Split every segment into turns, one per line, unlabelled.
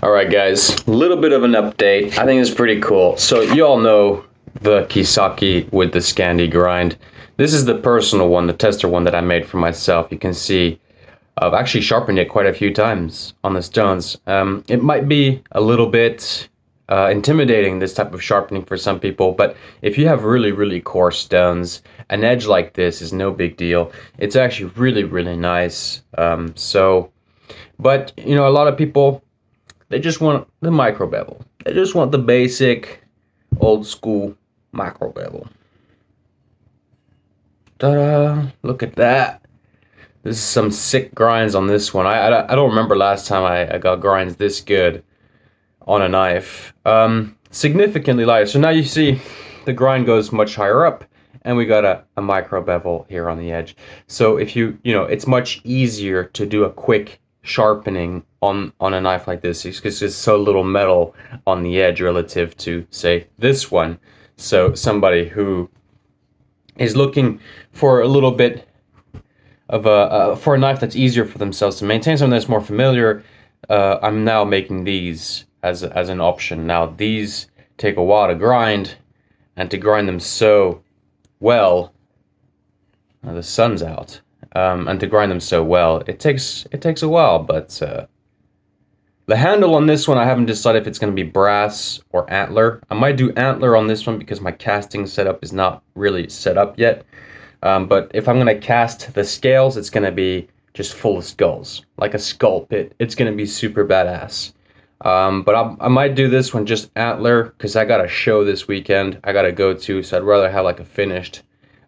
Alright guys, a little bit of an update. I think it's pretty cool. So you all know the Kissaki with the Scandi grind. This is the personal one, the tester one that I made for myself. You can see I've actually sharpened it quite a few times on the stones. It might be a little bit intimidating, this type of sharpening for some people, but if you have really coarse stones, an edge like this is no big deal. It's actually really nice. But you know, a lot of people, they just want the micro bevel. They just want the basic old school micro bevel. Ta-da! Look at that. This is some sick grinds on this one. I don't remember last time I got grinds this good on a knife. Significantly lighter. So now you see the grind goes much higher up, and we got a micro bevel here on the edge. So if you know, it's much easier to do a quick sharpening on a knife like this because there's so little metal on the edge relative to, say, this one. So somebody who is looking for a little bit of for a knife that's easier for themselves to maintain, something that's more familiar, I'm now making these as an option. Now these take a while to grind, and to grind them so well, the sun's out, and to grind them so well, it takes a while. But the handle on this one, I haven't decided if it's going to be brass or antler. I might do antler on this one because my casting setup is not really set up yet. But if I'm going to cast the scales, it's going to be just full of skulls, like a skull pit. It's going to be super badass. But I might do this one just antler because I got a show this weekend I got to go to, so I'd rather have like a finished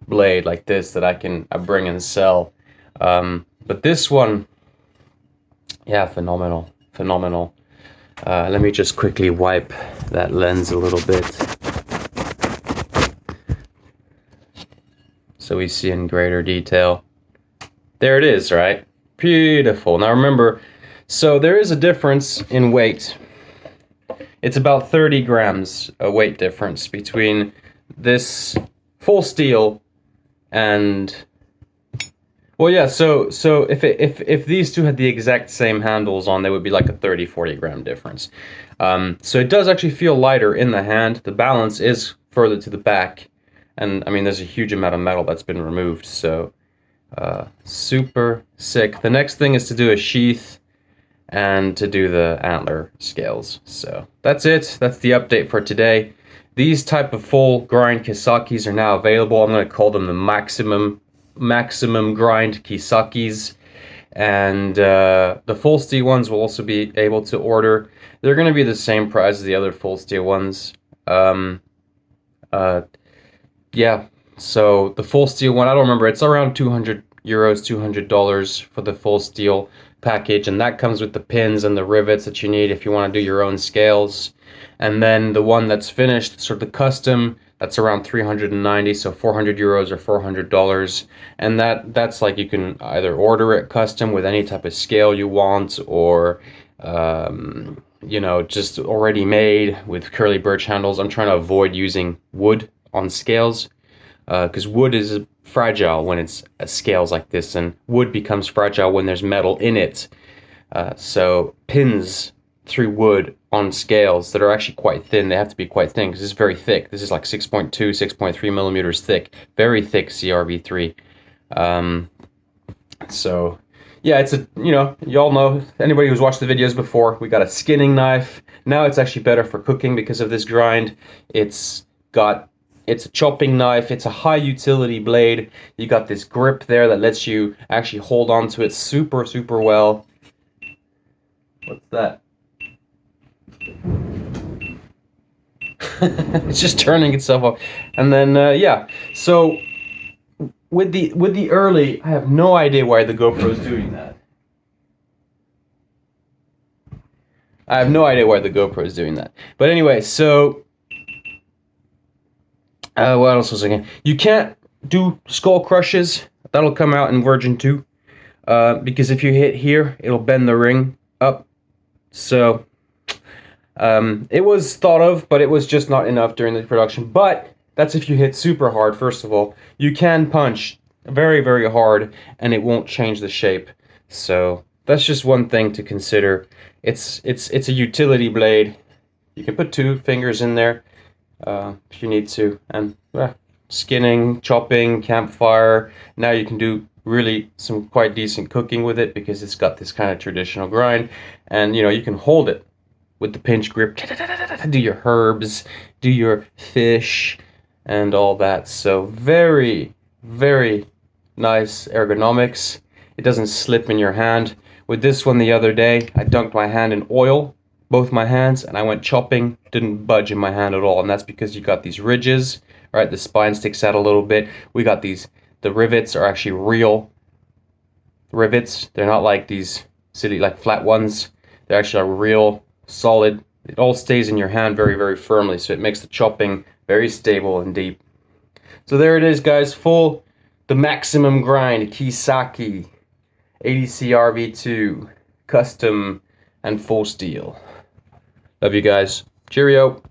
blade like this that I bring and sell. But this one, yeah, phenomenal. Let me just quickly wipe that lens a little bit so we see in greater detail. There it is, right? Beautiful. Now remember, so there is a difference in weight. It's about 30 grams a weight difference between this full steel and, well, yeah, so if these two had the exact same handles on, they would be like a 30-40 gram difference. So it does actually feel lighter in the hand. The balance is further to the back, and I mean, there's a huge amount of metal that's been removed, so super sick. The next thing is to do a sheath and to do the antler scales. So that's it. That's the update for today. These type of full grind Kissakis are now available. I'm going to call them the Maximum Grind Kissakis, and the full steel ones will also be able to order. They're going to be the same price as the other full steel ones. Yeah, so the full steel one, I don't remember, it's around 200 euros, $200 for the full steel package, and that comes with the pins and the rivets that you need if you want to do your own scales. And then the one that's finished, sort of the custom, that's around 390, so 400 euros or $400. And that's like, you can either order it custom with any type of scale you want, or you know, just already made with curly birch handles. I'm trying to avoid using wood on scales because wood is fragile when it's scales like this, and wood becomes fragile when there's metal in it. So pins through wood on scales that are actually quite thin, they have to be quite thin because this is very thick. This is like 6.2, 6.3 millimeters thick, very thick CRV3. So yeah, it's a, you know, y'all know, anybody who's watched the videos before, we got a skinning knife. Now it's actually better for cooking because of this grind. It's a chopping knife. It's a high utility blade. You got this grip there that lets you actually hold on to it super well. What's that? It's just turning itself off. And then yeah, so with the early, I have no idea why the GoPro is doing that. I have no idea why the GoPro is doing that. But anyway, so what else was I saying? You can't do skull crushes. That'll come out in version 2. Because if you hit here, it'll bend the ring up. So it was thought of, but it was just not enough during the production. But that's if you hit super hard, first of all. You can punch very hard, and it won't change the shape. So that's just one thing to consider. It's a utility blade. You can put 2 fingers in there if you need to, and skinning, chopping, campfire. Now you can do really some quite decent cooking with it because it's got this kind of traditional grind, and you know, you can hold it with the pinch grip, do your herbs, do your fish, and all that. So very, very nice ergonomics. It doesn't slip in your hand. With this one the other day, I dunked my hand in oil, both my hands, and I went chopping, didn't budge in my hand at all. And that's because you got these ridges, right? The spine sticks out a little bit. We got these, the rivets are actually real rivets. They're not like these silly, like flat ones. They're actually real, solid. It all stays in your hand very, very firmly, so it makes the chopping very stable and deep. So there it is, guys. The Maximum Grind Kissaki 80C RV2 custom and full steel. Love you guys. Cheerio.